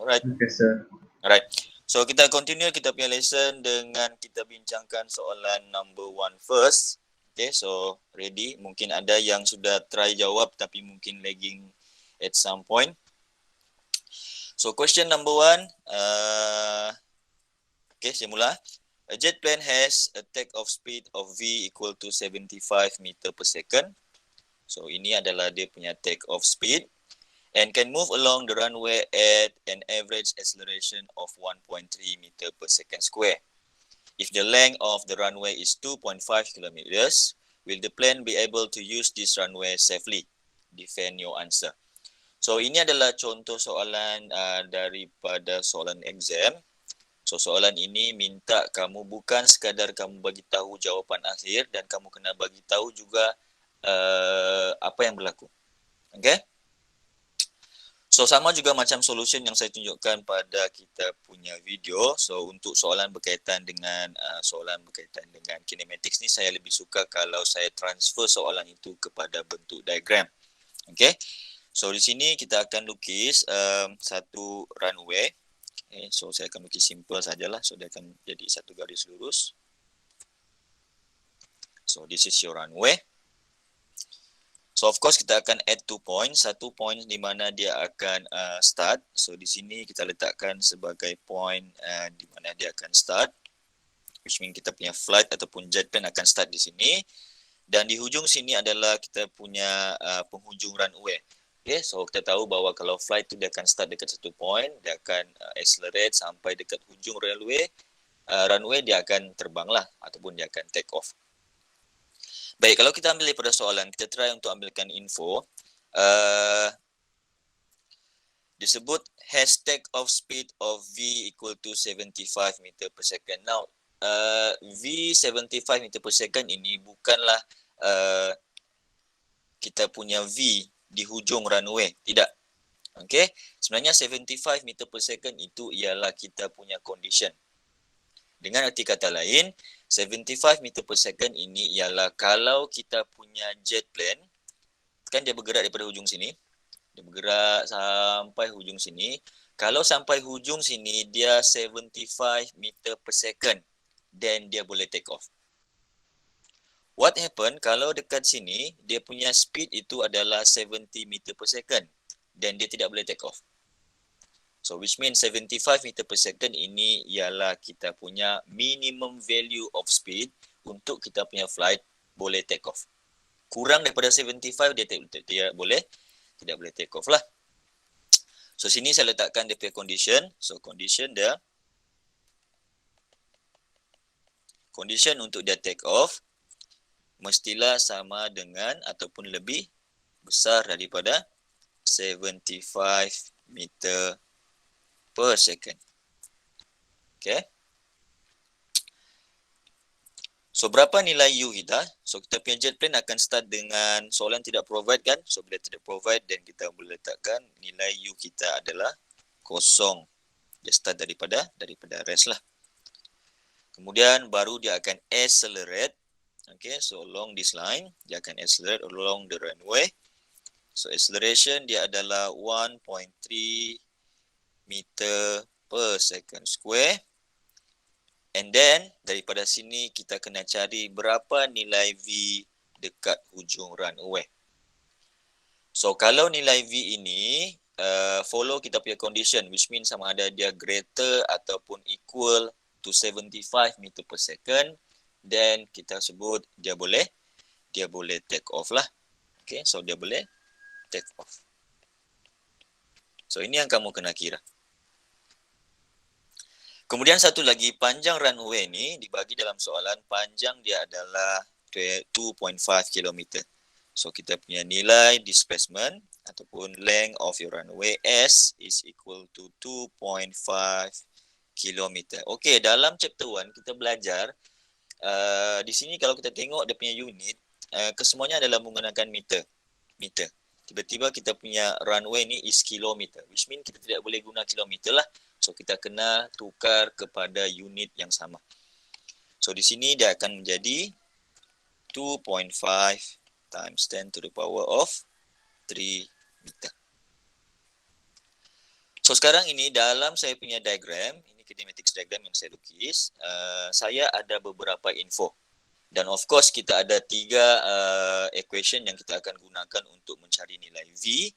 Alright. Okay, sir. Alright. So kita continue kita punya lesson dengan kita bincangkan soalan number 1 first. Okay, so ready? Mungkin ada yang sudah try jawab tapi mungkin lagging at some point. So question number 1, okay, saya mula. A jet plane has a takeoff speed of V equal to 75 meter per second. So ini adalah dia punya takeoff speed and can move along the runway at an average acceleration of 1.3 meter per second square. If the length of the runway is 2.5 kilometers, will the plane be able to use this runway safely? Defend your answer. So ini adalah contoh soalan daripada soalan exam. So soalan ini minta kamu bukan sekadar kamu bagi tahu jawapan akhir dan kamu kena bagi tahu juga apa yang berlaku. Okay? So sama juga macam solution yang saya tunjukkan pada kita punya video. So untuk soalan berkaitan dengan kinematics ni saya lebih suka kalau saya transfer soalan itu kepada bentuk diagram. Okay? So di sini kita akan lukis satu runway. Okay, so saya akan lukis simple sajalah. So dia akan jadi satu garis lurus. So this is your runway. So of course kita akan add 2 points. Satu point di mana dia akan start. So di sini kita letakkan sebagai point di mana dia akan start. Which means kita punya flight ataupun jet plane akan start di sini. Dan di hujung sini adalah kita punya penghujung runway. Okay, so kita tahu bahawa kalau flight tu dia akan start dekat satu point, dia akan accelerate sampai dekat hujung runway dia akan terbang lah ataupun dia akan take off. Baik, kalau kita ambil daripada soalan, kita try untuk ambilkan info. Disebut has take off speed of V equal to 75 meter per second. Now, V 75 meter per second ini bukanlah kita punya V di hujung runway, tidak. Okay, sebenarnya 75 meter per second itu ialah kita punya condition. Dengan arti kata lain, 75 meter per second ini ialah kalau kita punya jet plane, kan dia bergerak daripada hujung sini, dia bergerak sampai hujung sini. Kalau sampai hujung sini dia 75 meter per second, then dia boleh take off. What happen kalau dekat sini dia punya speed itu adalah 70 meter per second dan dia tidak boleh take off. So which means 75 meter per second ini ialah kita punya minimum value of speed untuk kita punya flight boleh take off. Kurang daripada 75 dia tidak boleh take off lah. So sini saya letakkan dia punya condition. So condition untuk dia take off mestilah sama dengan ataupun lebih besar daripada 75 meter per second. Okay. So berapa nilai U kita? So kita punya jet plane akan start dengan soalan tidak provide kan? So bila tidak provide dan kita boleh letakkan nilai U kita adalah kosong. Dia start daripada rest lah. Kemudian baru dia akan accelerate. Okay, so along this line, dia akan accelerate along the runway. So acceleration dia adalah 1.3 meter per second square. And then, daripada sini kita kena cari berapa nilai V dekat hujung runway. So kalau nilai V ini follow kita punya condition, which means sama ada dia greater ataupun equal to 75 meter per second, then kita sebut dia boleh take off lah. Okay, so dia boleh take off. So ini yang kamu kena kira. Kemudian satu lagi, panjang runway ni dibagi dalam soalan, panjang dia adalah 2.5 km. So kita punya nilai displacement ataupun length of your runway S is equal to 2.5 km. Okay, dalam chapter 1 kita belajar di sini kalau kita tengok dia punya unit, kesemuanya adalah menggunakan meter. Tiba-tiba kita punya runway ni is kilometer, which mean kita tidak boleh guna kilometer lah. So kita kena tukar kepada unit yang sama. So di sini dia akan menjadi 2.5 times 10 to the power of 3 meter. So sekarang ini dalam saya punya diagram, ini kinematics diagram yang saya lukis, saya ada beberapa info. Dan of course kita ada 3 equation yang kita akan gunakan untuk mencari nilai V.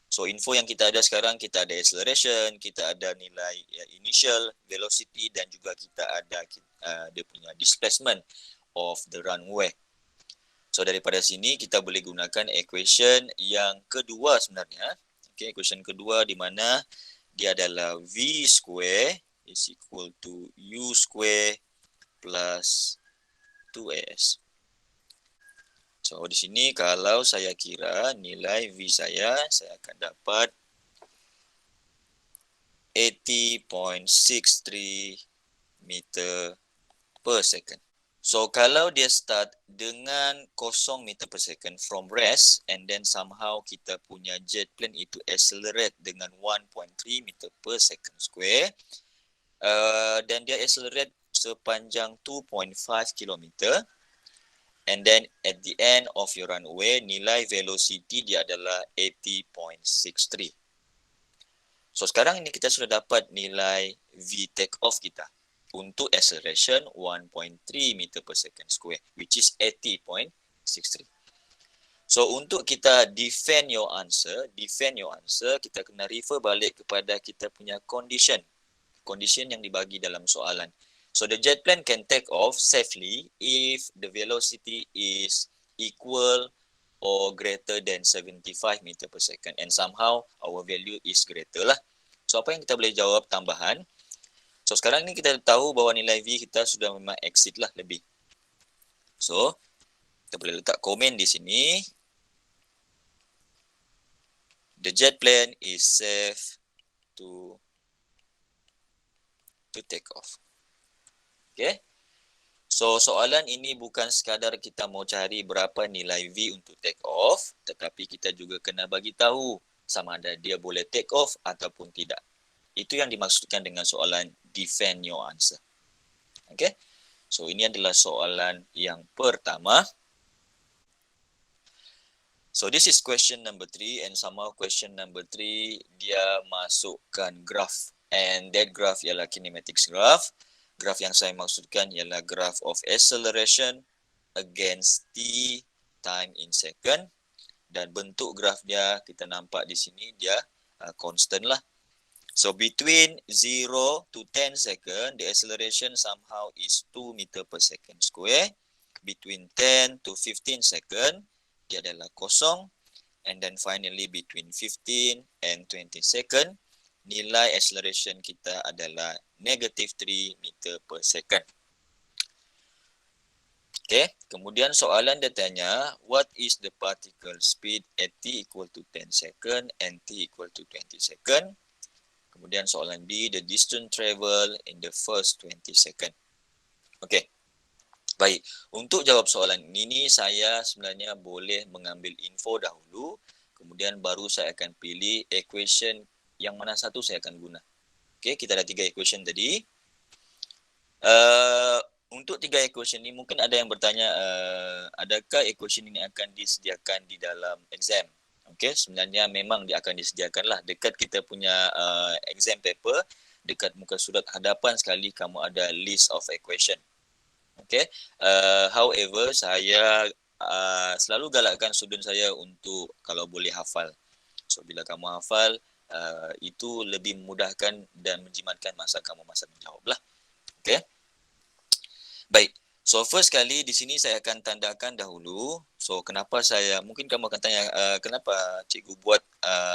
So info yang kita ada sekarang, kita ada acceleration, kita ada nilai initial velocity dan juga kita ada dia punya displacement of the runway. So daripada sini kita boleh gunakan equation yang kedua sebenarnya. Okay, equation kedua di mana dia adalah V square is equal to U square plus 2S. So di sini kalau saya kira nilai V saya akan dapat 80.63 meter per second. So kalau dia start dengan 0 meter per second from rest and then somehow kita punya jet plane itu accelerate dengan 1.3 meter per second square dan dia accelerate sepanjang 2.5 kilometer and then at the end of your runway nilai velocity dia adalah 80.63. So sekarang ini kita sudah dapat nilai V take off kita untuk acceleration 1.3 meter per second square which is 80.63. So untuk kita defend your answer, kita kena refer balik kepada kita punya condition yang dibagi dalam soalan. So the jet plane can take off safely if the velocity is equal or greater than 75 meter per second and somehow our value is greater lah. So apa yang kita boleh jawab tambahan? So sekarang ni kita tahu bahawa nilai V kita sudah memang exceed lah lebih. So kita boleh letak komen di sini. The jet plane is safe to take off. Okay. So soalan ini bukan sekadar kita mau cari berapa nilai V untuk take off, tetapi kita juga kena bagi tahu sama ada dia boleh take off ataupun tidak. Itu yang dimaksudkan dengan soalan defend your answer. Okay. So ini adalah soalan yang pertama. So this is question number 3 and somehow question number 3 dia masukkan graph and that graph ialah kinematics graph. Graph yang saya maksudkan ialah graph of acceleration against t time in second dan bentuk graph dia kita nampak di sini dia constant lah. So between 0 to 10 second, the acceleration somehow is 2 meter per second square. Between 10 to 15 second, dia adalah kosong. And then finally between 15 and 20 second, nilai acceleration kita adalah negative 3 meter per second. Okay, kemudian soalan dia tanya, what is the particle speed at t equal to 10 second and t equal to 20 second? Kemudian soalan B, the distance travel in the first 20 second. Okey. Baik, untuk jawab soalan ini saya sebenarnya boleh mengambil info dahulu, kemudian baru saya akan pilih equation yang mana satu saya akan guna. Okey, kita ada 3 equation tadi. Untuk 3 equation ini mungkin ada yang bertanya, adakah equation ini akan disediakan di dalam exam? Okay, sebenarnya memang dia akan disediakanlah dekat kita punya exam paper, dekat muka surat hadapan sekali kamu ada list of equation. Okay, however saya selalu galakkan student saya untuk kalau boleh hafal. So bila kamu hafal, itu lebih memudahkan dan menjimatkan masa kamu masa menjawab lah. Okay, baik. So first kali di sini saya akan tandakan dahulu. So kenapa mungkin kamu akan tanya kenapa cikgu buat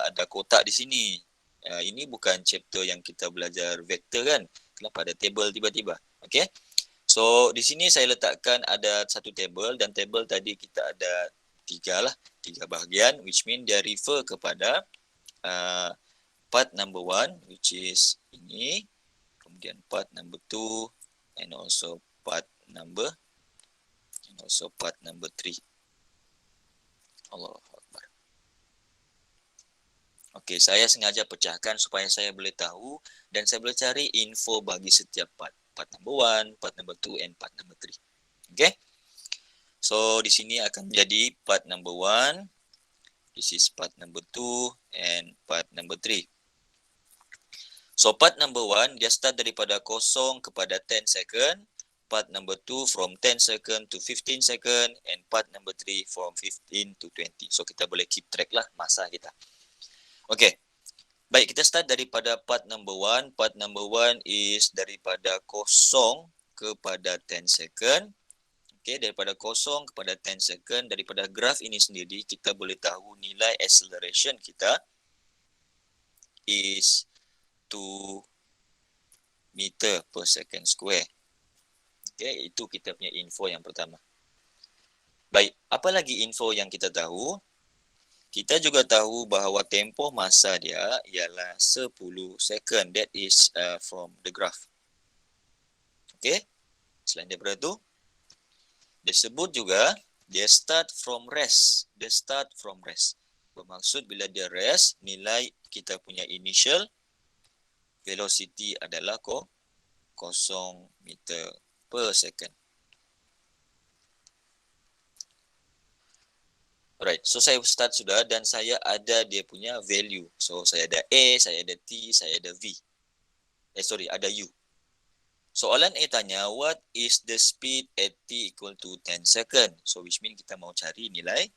ada kotak di sini. Ini bukan chapter yang kita belajar vektor kan. Kenapa ada table tiba-tiba? Okay. So di sini saya letakkan ada satu table dan table tadi kita ada 3 bahagian which mean dia refer kepada part number 1 which is ini. Kemudian part number 2 and also part number 3. Allahu Akbar. Okey, saya sengaja pecahkan supaya saya boleh tahu dan saya boleh cari info bagi setiap part. Part number 1, part number 2 and part number 3. Okey. So di sini akan menjadi part number 1. This is part number 2 and part number 3. So part number 1 dia start daripada 0 kepada 10 second, part number 2 from 10 second to 15 second, and part number 3 from 15 to 20. So kita boleh keep track lah masa kita. Okay. Baik, kita start daripada part number 1. Part number 1 is daripada 0 kepada 10 second. Okay, daripada 0 kepada 10 second. Daripada graf ini sendiri, kita boleh tahu nilai acceleration kita is 2 meter per second square. Okay, itu kita punya info yang pertama. Baik, apa lagi info yang kita tahu? Kita juga tahu bahawa tempoh masa dia ialah 10 second. That is from the graph. Okay, selain daripada tu, dia sebut juga dia start from rest. Dia start from rest. Bermaksud bila dia rest, nilai kita punya initial velocity adalah 0 meter per second. Alright, so saya start sudah dan saya ada dia punya value. So saya ada A, saya ada T, saya ada V. Ada U. Soalan A tanya, what is the speed at T equal to 10 second? So which mean kita mau cari nilai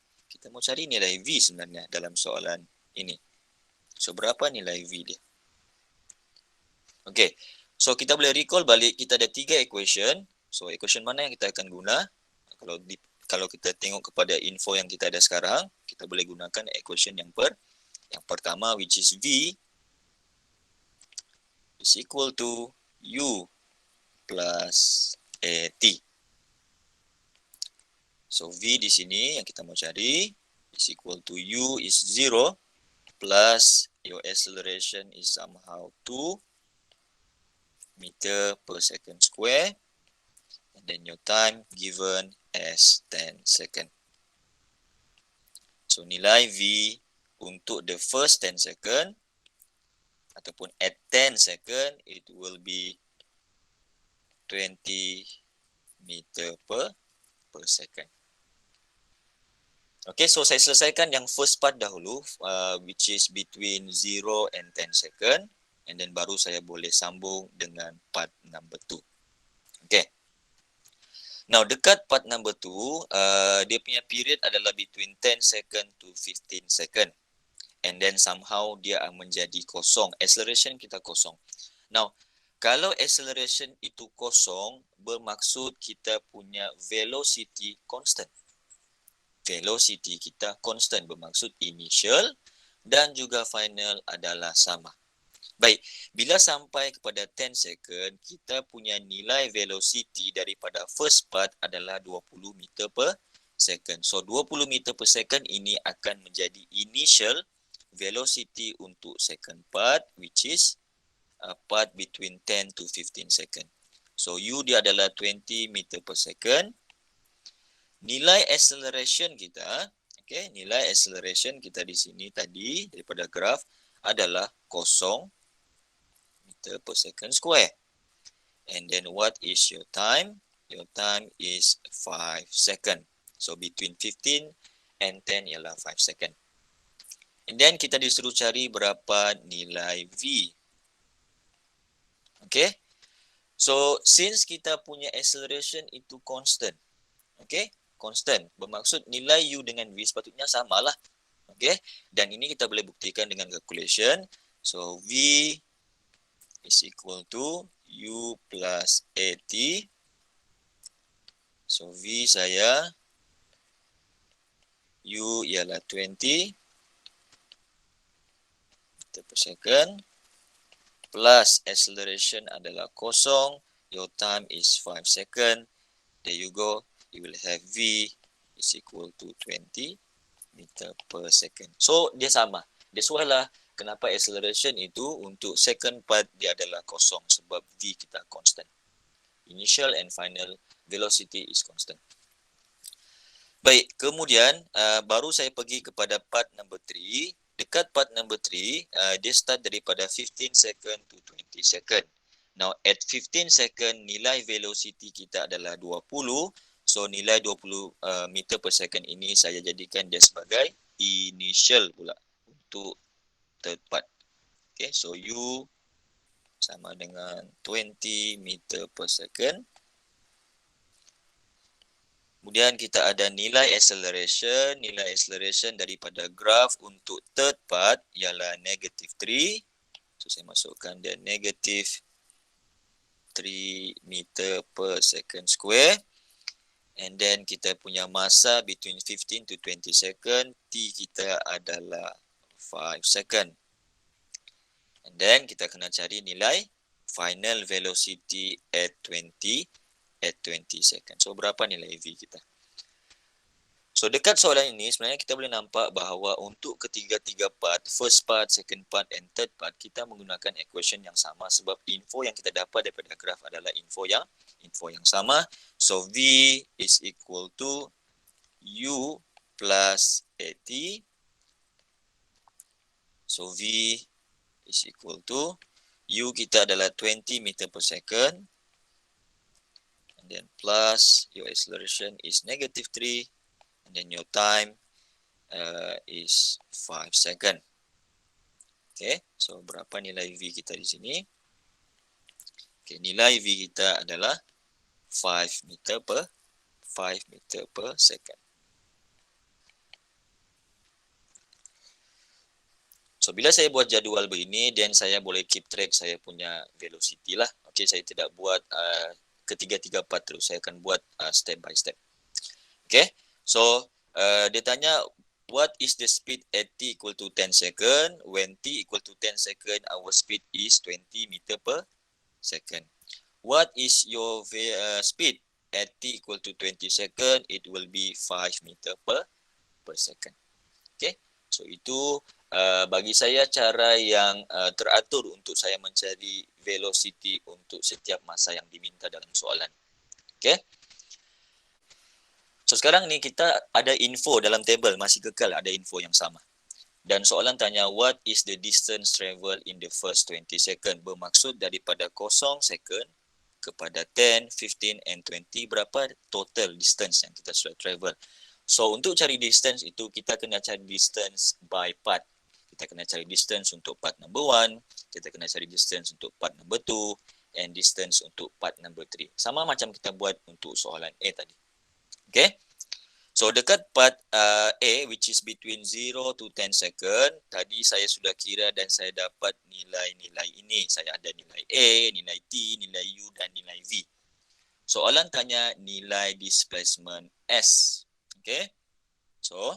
V sebenarnya dalam soalan ini. So berapa nilai V dia? Okay, so kita boleh recall balik, kita ada 3 equation. So equation mana yang kita akan guna? Kalau kita tengok kepada info yang kita ada sekarang, kita boleh gunakan equation yang pertama, which is V is equal to U plus AT. So V di sini yang kita mau cari is equal to U is 0 plus your acceleration is somehow 2 meter per second square, and then your time given as 10 second. So nilai V untuk the first 10 second ataupun at 10 second, it will be 20 meter per second. Okay, so saya selesaikan yang first part dahulu, which is between 0 and 10 second, and then baru saya boleh sambung dengan part number 2. Okay. Now, dekat part number 2, dia punya period adalah between 10 second to 15 second. And then somehow dia menjadi kosong. Acceleration kita kosong. Now, kalau acceleration itu kosong, bermaksud kita punya velocity constant. Velocity kita constant bermaksud initial dan juga final adalah sama. Baik, bila sampai kepada 10 second, kita punya nilai velocity daripada first part adalah 20 meter per second. So, 20 meter per second ini akan menjadi initial velocity untuk second part, which is part between 10 to 15 second. So, U dia adalah 20 meter per second. Nilai acceleration kita, okay, nilai acceleration kita di sini tadi daripada graf adalah 0 meter per second square. And then what is your time? Your time is 5 second. So between 15 and 10 ialah 5 second. And then kita disuruh cari berapa nilai V. Okay. So since kita punya acceleration itu constant. Okay. Constant. Bermaksud nilai U dengan V sepatutnya samalah. Okay. Dan ini kita boleh buktikan dengan calculation. So V is equal to U plus AT. So V saya, U ialah 20 meter per second, plus acceleration adalah 0, your time is 5 second. There you go, you will have V is equal to 20 meter per second. So dia sama. That's why lah kenapa acceleration itu untuk second part dia adalah 0 sebab V kita constant. Initial and final velocity is constant. Baik, kemudian baru saya pergi kepada part number 3. Dekat part number 3, dia start daripada 15 second to 20 second. Now at 15 second nilai velocity kita adalah 20. So nilai 20 meter per second ini saya jadikan dia sebagai initial pula untuk third part. Okay, so U sama dengan 20 meter per second. Kemudian kita ada nilai acceleration. Nilai acceleration daripada graf untuk third part ialah -3. So saya masukkan dia -3 meter per second square. And then kita punya masa between 15 to 20 second. T kita adalah 5 second. And then kita kena cari nilai final velocity at 20 second. So berapa nilai V kita? So dekat soalan ini sebenarnya kita boleh nampak bahawa untuk ketiga-tiga part, first part, second part and third part, kita menggunakan equation yang sama sebab info yang kita dapat daripada graf adalah info yang sama. So V is equal to U plus AT. So V is equal to U kita adalah 20 meter per second. And then plus your acceleration is -3. And then your time is 5 second. Okay, so berapa nilai V kita di sini? Okay, nilai V kita adalah 5 meter per second. So bila saya buat jadual begini, then saya boleh keep track saya punya velocity lah. Okay, saya tidak buat ketiga-tiga part terus. Saya akan buat step by step. Okay, so dia tanya what is the speed at t equal to 10 second? When t equal to 10 second, our speed is 20 meter per second. What is your speed at t equal to 20 second? It will be 5 meter per second. Okay, so itu bagi saya cara yang teratur untuk saya mencari velocity untuk setiap masa yang diminta dalam soalan. Okay. So sekarang ni kita ada info dalam table, masih kekal ada info yang sama. Dan soalan tanya what is the distance travel in the first 20 second? Bermaksud daripada 0 second kepada 10, 15 and 20 berapa total distance yang kita sudah travel. So untuk cari distance itu kita kena cari distance by part. Kita kena cari distance untuk part number 1, kita kena cari distance untuk part number 2 and distance untuk part number 3. Sama macam kita buat untuk soalan A tadi. Okay, so dekat part A which is between 0 to 10 second, tadi saya sudah kira dan saya dapat nilai-nilai ini. Saya ada nilai A, nilai T, nilai U dan nilai V. Soalan tanya nilai displacement S. Okay, so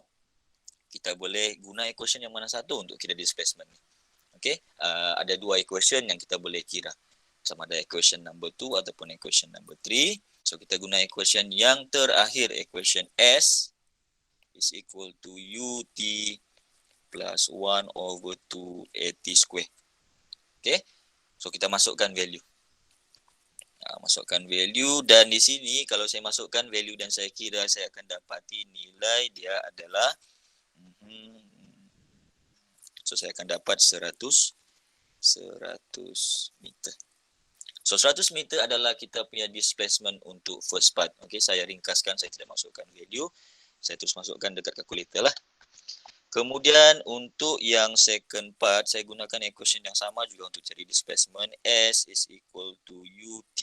kita boleh guna equation yang mana satu untuk kira displacement ni. Okay, ada dua equation yang kita boleh kira. Sama ada equation number 2 ataupun equation number 3. So kita guna equation yang terakhir, equation S is equal to UT plus 1 over 2 AT square. Okay, so kita masukkan value. Masukkan value dan di sini kalau saya masukkan value dan saya kira saya akan dapati nilai dia adalah so saya akan dapat 100 meter. So 100 meter adalah kita punya displacement untuk first part. Okay, saya ringkaskan, saya tidak masukkan value. Saya terus masukkan dekat kalkulator lah. Kemudian untuk yang second part, saya gunakan equation yang sama juga untuk cari displacement. S is equal to UT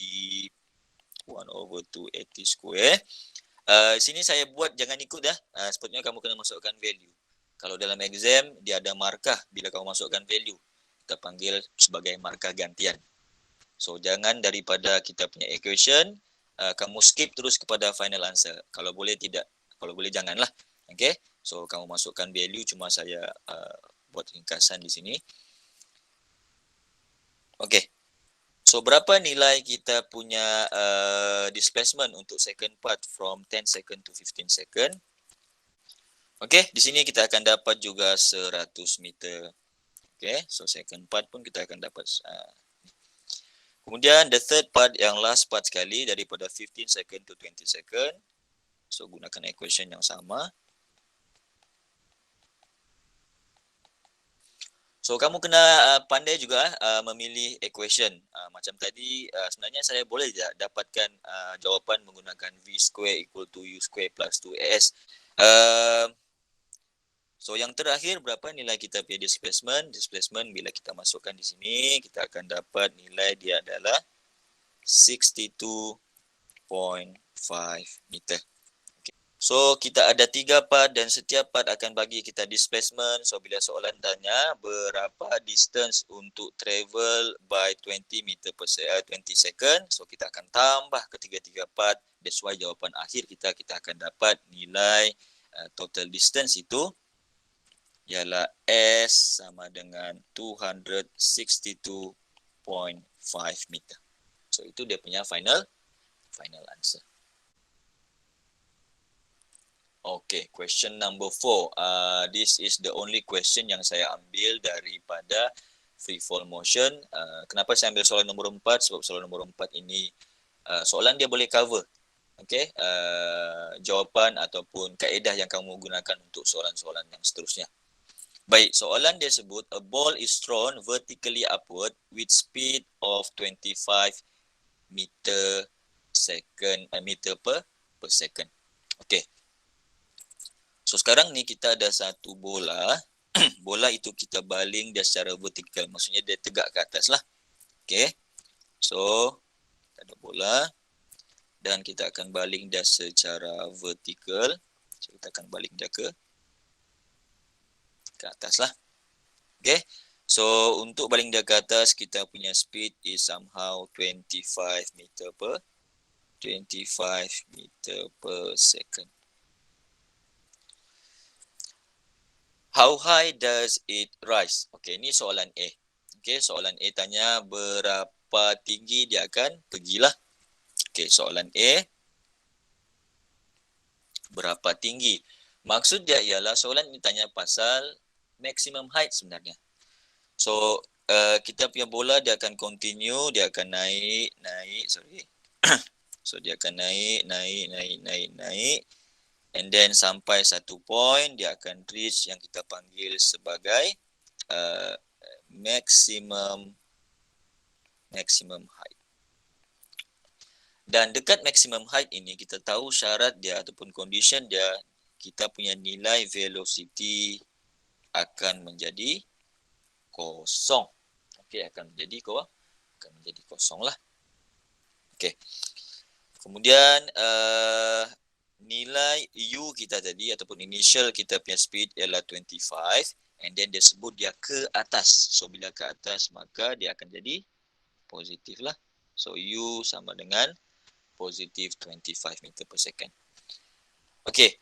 1 over 2 AT square. Sini saya buat, jangan ikut dah. Sepatutnya kamu kena masukkan value. Kalau dalam exam, dia ada markah bila kamu masukkan value. Kita panggil sebagai markah gantian. So jangan daripada kita punya equation kamu skip terus kepada final answer. Kalau boleh tidak, kalau boleh janganlah. Okay, so kamu masukkan value, cuma saya buat ringkasan di sini. Okay, so berapa nilai kita punya displacement untuk second part from 10 second to 15 second? Okay, di sini kita akan dapat juga 100 meter. Okay, so second part pun kita akan dapat. Kemudian the third part, yang last part sekali, daripada 15 second to 20 second. So gunakan equation yang sama. So kamu kena pandai juga memilih equation. Macam tadi sebenarnya saya boleh dapatkan jawapan menggunakan V square equal to U square plus 2AS. So yang terakhir, berapa nilai kita punya displacement? Displacement bila kita masukkan di sini, kita akan dapat nilai dia adalah 62.5 meter. So, kita ada 3 part dan setiap part akan bagi kita displacement. So, bila soalan tanya berapa distance untuk travel by 20 meter per 20 second. So, kita akan tambah ketiga-tiga part. That's why jawapan akhir kita akan dapat nilai total distance itu ialah S sama dengan 262.5 meter. So, itu dia punya final answer. Okay, question number 4. This is the only question yang saya ambil daripada free fall motion. Kenapa saya ambil soalan nombor 4? Sebab soalan nombor 4 ini soalan dia boleh cover. Okay, jawapan ataupun kaedah yang kamu gunakan untuk soalan-soalan yang seterusnya. Baik, soalan dia sebut, a ball is thrown vertically upward with speed of 25 meter per second. Okay. So sekarang ni kita ada satu bola. Bola itu kita baling dia secara vertikal. Maksudnya dia tegak ke atas lah. Okay. So kita ada bola. Dan kita akan baling dia secara vertikal. So, kita akan baling dia ke atas lah. Okay. So untuk baling dia ke atas, kita punya speed is somehow 25 meter per second. How high does it rise? Okay, ni soalan A. Okay, soalan A tanya berapa tinggi dia akan pergilah. Okay, soalan A. Berapa tinggi? Maksud dia ialah soalan ini tanya pasal maximum height sebenarnya. So, kita punya bola dia akan continue, dia akan naik. So, dia akan naik. And then sampai satu point, dia akan reach yang kita panggil sebagai maximum height. Dan dekat maximum height ini, kita tahu syarat dia ataupun condition dia, kita punya nilai velocity akan menjadi kosong. Okey, akan menjadi kosong lah. Okey. Kemudian nilai U kita tadi ataupun initial kita punya speed ialah 25 and then dia sebut dia ke atas. So bila ke atas maka dia akan jadi positif lah. So U sama dengan positif 25 meter per second. Okey,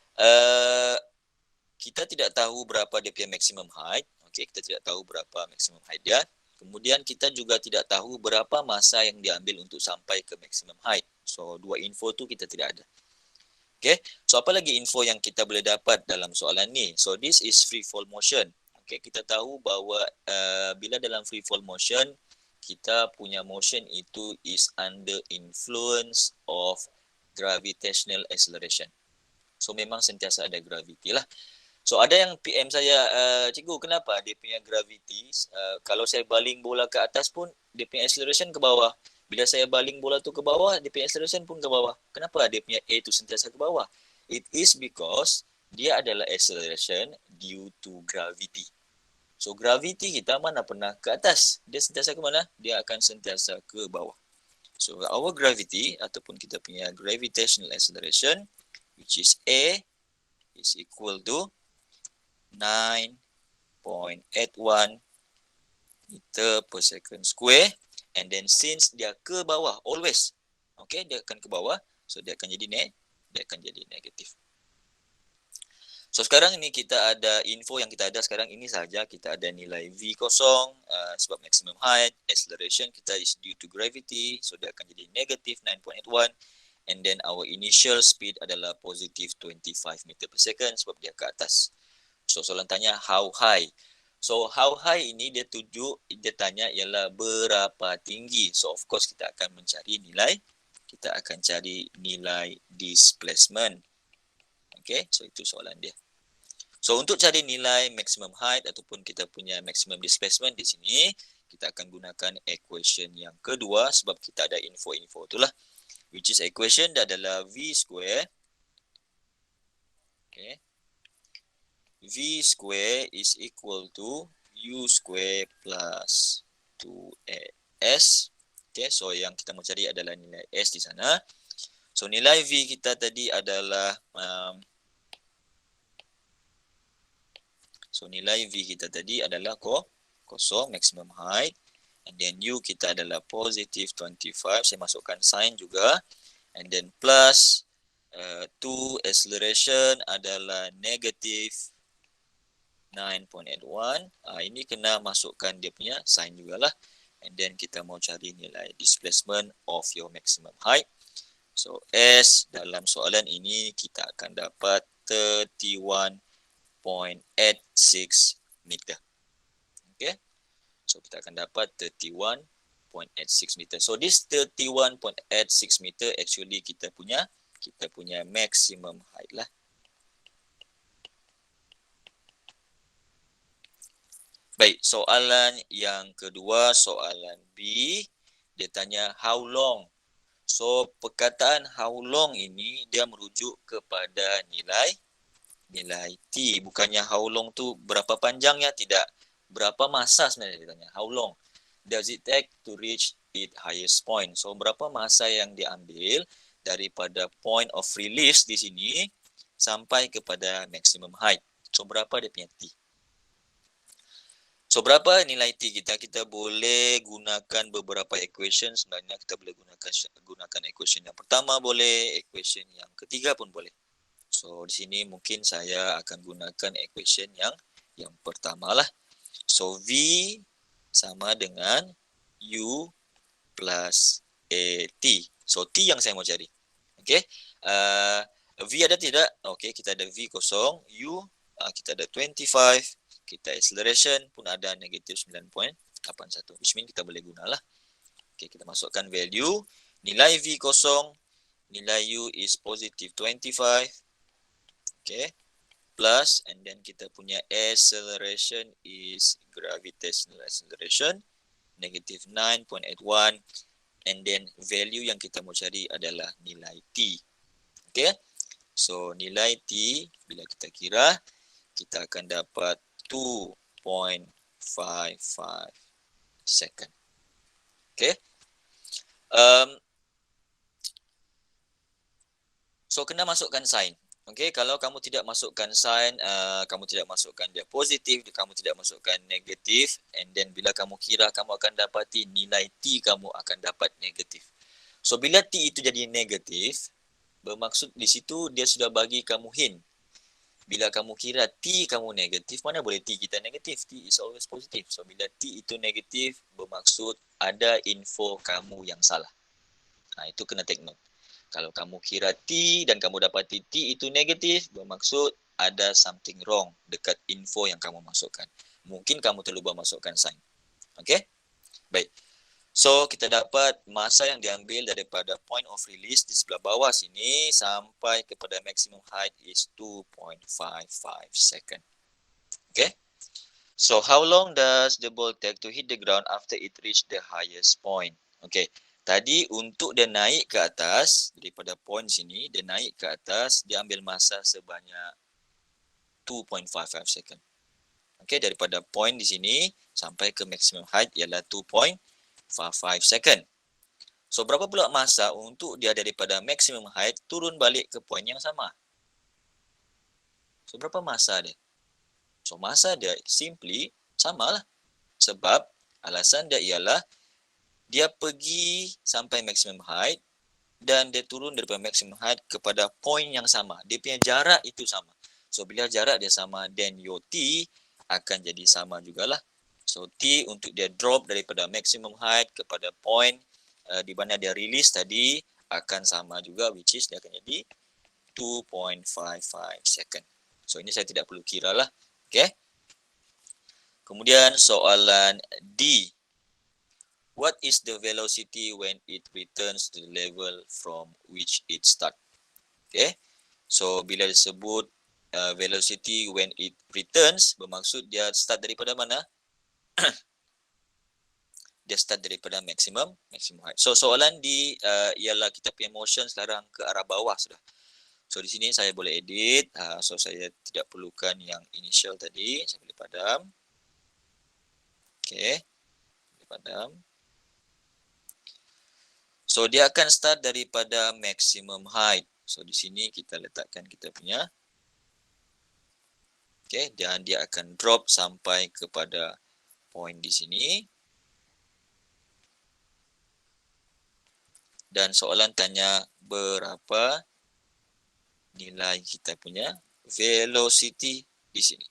kita tidak tahu berapa dia punya maximum height. Okey, kita tidak tahu berapa maximum height dia. Kemudian kita juga tidak tahu berapa masa yang diambil untuk sampai ke maximum height. So dua info tu kita tidak ada. Okay, so apa lagi info yang kita boleh dapat dalam soalan ni? So this is free fall motion. Okay, kita tahu bahawa bila dalam free fall motion, kita punya motion itu is under influence of gravitational acceleration. So memang sentiasa ada gravity lah. So ada yang PM saya, cikgu kenapa dia punya gravity, kalau saya baling bola ke atas pun dia punya acceleration ke bawah. Bila saya baling bola tu ke bawah, dia punya acceleration pun ke bawah. Kenapa dia punya A tu sentiasa ke bawah? It is because dia adalah acceleration due to gravity. So gravity kita mana pernah ke atas. Dia sentiasa ke mana? Dia akan sentiasa ke bawah. So our gravity ataupun kita punya gravitational acceleration, which is A, is equal to 9.81 meter per second square. And then since dia ke bawah always, okay, dia akan ke bawah, so dia akan jadi negatif. So sekarang ini kita ada info yang kita ada sekarang ini saja. Kita ada nilai V kosong sebab maximum height, acceleration kita is due to gravity, so dia akan jadi negatif 9.81. And then our initial speed adalah positif 25 meter per second sebab dia ke atas. So soalan tanya how high. So how high ini dia tanya ialah berapa tinggi. So of course kita akan cari nilai displacement. Okay, so itu soalan dia. So untuk cari nilai maximum height ataupun kita punya maximum displacement di sini, kita akan gunakan equation yang kedua sebab kita ada info-info itulah. Which is equation dia adalah V square. Okay. V square is equal to U square plus 2S. Okay, so yang kita mau cari adalah nilai S di sana. So nilai V kita tadi adalah kosong, maximum height. And then U kita adalah positive 25. Saya masukkan sign juga. And then plus 2 acceleration adalah negative 9.81. Ini kena masukkan dia punya sign jugalah. And then kita mau cari nilai displacement of your maximum height. So S dalam soalan ini kita akan dapat 31.86 meter. Okay. So kita akan dapat 31.86 meter. So this 31.86 meter actually kita punya maximum height lah. Baik, soalan yang kedua, soalan B, dia tanya how long. So perkataan how long ini dia merujuk kepada nilai T. Bukannya how long tu berapa panjangnya, tidak. Berapa masa sebenarnya dia tanya. How long does it take to reach its highest point? So berapa masa yang diambil daripada point of release di sini sampai kepada maximum height. So berapa dia punya T? So berapa nilai T kita? Kita boleh gunakan beberapa equation. Sebenarnya kita boleh gunakan equation yang pertama boleh, equation yang ketiga pun boleh. So di sini mungkin saya akan gunakan equation yang pertama lah. So V sama dengan U plus AT. So T yang saya mau cari. Okay. V ada tidak? Okay, kita ada V kosong. U kita ada 25. Kita acceleration pun ada negative 9.81. Which means kita boleh gunalah. Okay, kita masukkan value. Nilai V kosong. Nilai U is positive 25. Okay. Plus and then kita punya acceleration is gravitational acceleration. Negative 9.81. And then value yang kita mau cari adalah nilai T. Okay. So nilai T bila kita kira, kita akan dapat 2.55 second. Okay. So kena masukkan sign. Okay, kalau kamu tidak masukkan sign, kamu tidak masukkan dia positif, kamu tidak masukkan negatif, and then bila kamu kira, kamu akan dapati nilai T kamu akan dapat negatif. So bila T itu jadi negatif, bermaksud di situ dia sudah bagi kamu hint. Bila kamu kira T kamu negatif, mana boleh T kita negatif? T is always positive. So bila T itu negatif, bermaksud ada info kamu yang salah. Itu kena take note. Kalau kamu kira T dan kamu dapati T itu negatif, bermaksud ada something wrong dekat info yang kamu masukkan. Mungkin kamu terlupa masukkan sign. Okay? Baik. So, kita dapat masa yang diambil daripada point of release di sebelah bawah sini sampai kepada maximum height is 2.55 second. Okay? So, how long does the ball take to hit the ground after it reach the highest point? Okay. Tadi untuk dia naik ke atas, daripada point sini, dia naik ke atas, dia ambil masa sebanyak 2.55 second. Okay, daripada point di sini sampai ke maximum height ialah 2.55 second. So, berapa pula masa untuk dia daripada maximum height turun balik ke point yang sama? So, berapa masa dia? So, masa dia simply samalah. Sebab alasan dia ialah dia pergi sampai maximum height dan dia turun daripada maximum height kepada point yang sama. Dia punya jarak itu sama. So, bila jarak dia sama, then your T akan jadi sama jugalah. So, T untuk dia drop daripada maximum height kepada point di mana dia release tadi akan sama juga, which is dia akan jadi 2.55 second. So, ini saya tidak perlu kira lah. Okay. Kemudian soalan D. What is the velocity when it returns to the level from which it start? Okay. So, bila disebut velocity when it returns, bermaksud dia start daripada mana? Dia start daripada maximum height. So, soalan di ialah kita punya motion sekarang ke arah bawah sudah. So di sini saya boleh edit. So saya tidak perlukan yang initial tadi. Saya boleh padam. Okay. Boleh padam. So dia akan start daripada maximum height. So di sini kita letakkan kita punya. Okay. Dan dia akan drop sampai kepada point di sini. Dan soalan tanya berapa nilai kita punya velocity di sini.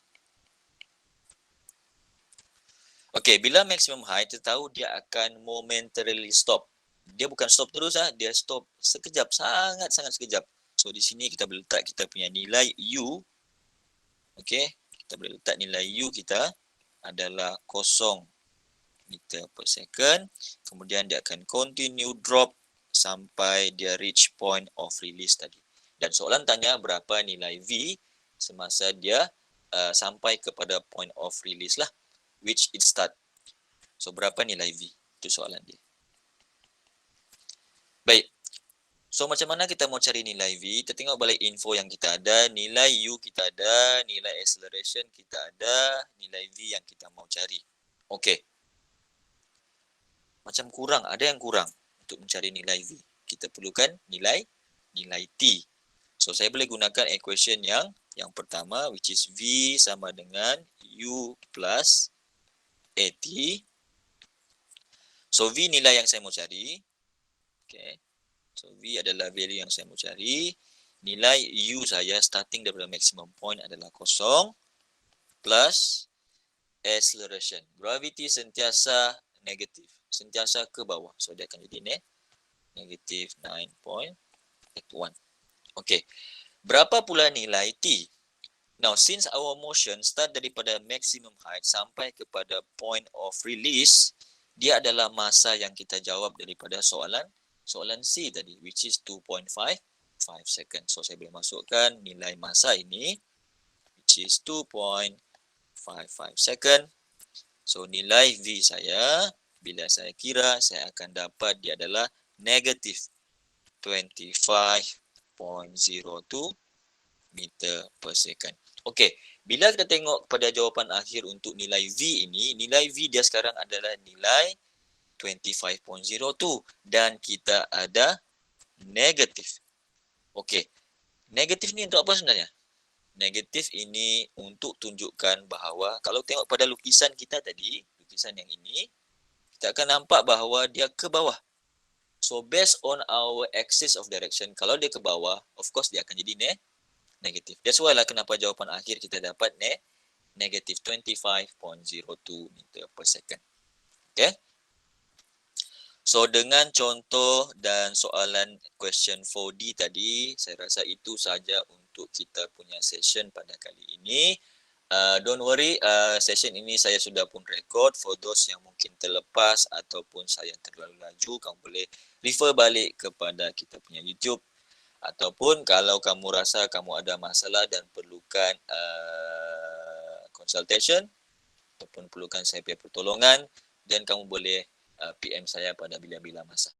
Okey, bila maximum height, kita tahu dia akan momentarily stop. Dia bukan stop terus dia stop sekejap, sangat-sangat sekejap. So di sini kita boleh letak kita punya nilai u. Okey, kita boleh letak nilai u kita adalah 0 meter per second. Kemudian dia akan continue drop sampai dia reach point of release tadi. Dan soalan tanya berapa nilai V semasa dia sampai kepada point of release lah, which it start. So berapa nilai V? Itu soalan dia. Baik. So macam mana kita mau cari nilai V? Kita tengok balik info yang kita ada. Nilai U kita ada, nilai acceleration kita ada, nilai V yang kita mau cari. Okey. Macam kurang, ada yang kurang untuk mencari nilai V. Kita perlukan nilai T. So saya boleh gunakan equation yang pertama, which is V sama dengan U plus AT. So V nilai yang saya mau cari. Okay. So V adalah value yang saya mau cari. Nilai U saya starting daripada maximum point adalah 0 plus acceleration. Gravity sentiasa negatif, sentiasa ke bawah. So dia akan jadi negative 9.81. Okay. Berapa pula nilai T? Now, since our motion start daripada maximum height sampai kepada point of release, dia adalah masa yang kita jawab daripada soalan C tadi, which is 2.55 second. So, saya boleh masukkan nilai masa ini, which is 2.55 second. So, nilai V saya, bila saya kira, saya akan dapat dia adalah negative 25.02 meter per second. Okey, bila kita tengok pada jawapan akhir untuk nilai V ini, nilai V dia sekarang adalah nilai 25.02 dan kita ada negatif. Okey, negatif ni untuk apa sebenarnya? Negatif ini untuk tunjukkan bahawa kalau tengok pada lukisan kita tadi, lukisan yang ini, kita akan nampak bahawa dia ke bawah. So based on our axis of direction, kalau dia ke bawah, of course dia akan jadi negatif. That's why lah kenapa jawapan akhir kita dapat negative 25.02 meter per second. Okay. So dengan contoh dan soalan question 4D tadi, saya rasa itu saja untuk kita punya session pada kali ini. Don't worry, session ini saya sudah pun record. For those yang mungkin terlepas ataupun saya terlalu laju, kamu boleh refer balik kepada kita punya YouTube. Ataupun kalau kamu rasa kamu ada masalah dan perlukan consultation ataupun perlukan saya punya pertolongan, dan kamu boleh PM saya pada bila-bila masa.